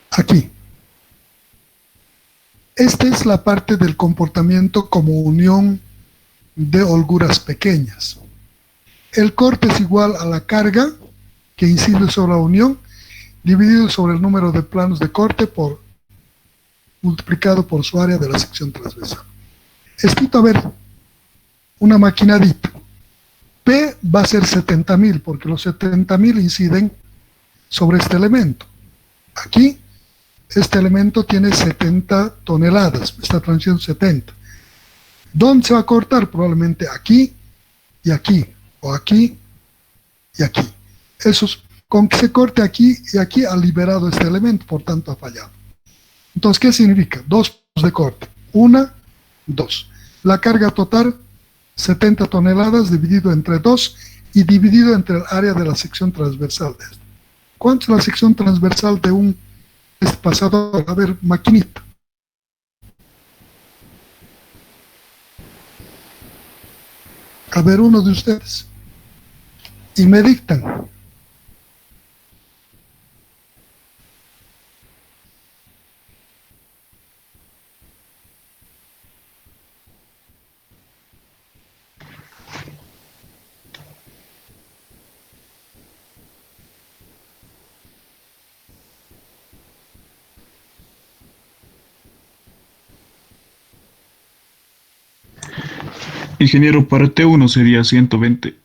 aquí. Esta es la parte del comportamiento como unión de holguras pequeñas. El corte es igual a la carga que incide sobre la unión, dividido sobre el número de planos de corte multiplicado por su área de la sección transversal. Escrito, a ver, una maquinadita. P va a ser 70.000, porque los 70.000 inciden sobre este elemento. Aquí, este elemento tiene 70 toneladas, esta transición 70. ¿Dónde se va a cortar? Probablemente aquí y aquí, o aquí y aquí. Con que se corte aquí y aquí ha liberado este elemento, por tanto ha fallado. Entonces, ¿qué significa? 2 de corte. 1, 2. La carga total, 70 toneladas dividido entre 2 y dividido entre el área de la sección transversal de esto. ¿Cuánto es la sección transversal de un pasador? A ver, maquinita. A ver, uno de ustedes. Y me dictan. Ingeniero, para T1 sería 120.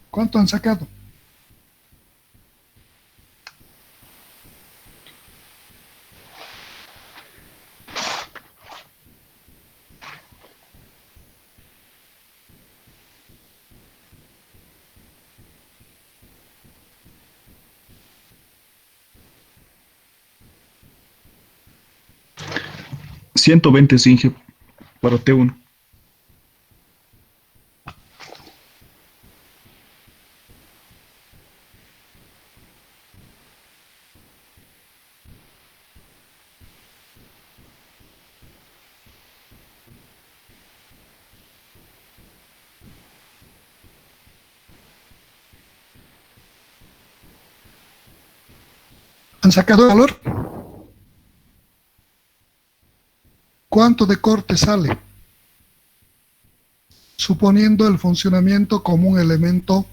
¿Cuánto han sacado? $120, Inge, para T1. ¿Han sacado valor? ¿Cuánto de corte sale? Suponiendo el funcionamiento como un elemento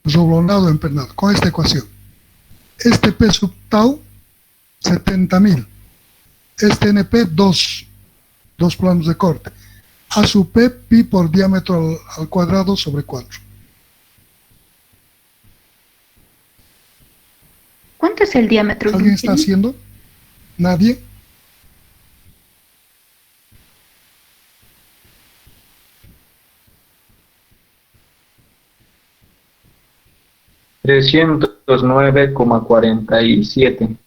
roblonado empernado, con esta ecuación. Este P sub tau, 70.000. Este NP, 2 planos de corte. A sub P, pi por diámetro al cuadrado sobre 4. ¿Cuánto es el diámetro? ¿Alguien está haciendo? ¿Nadie? $309,47.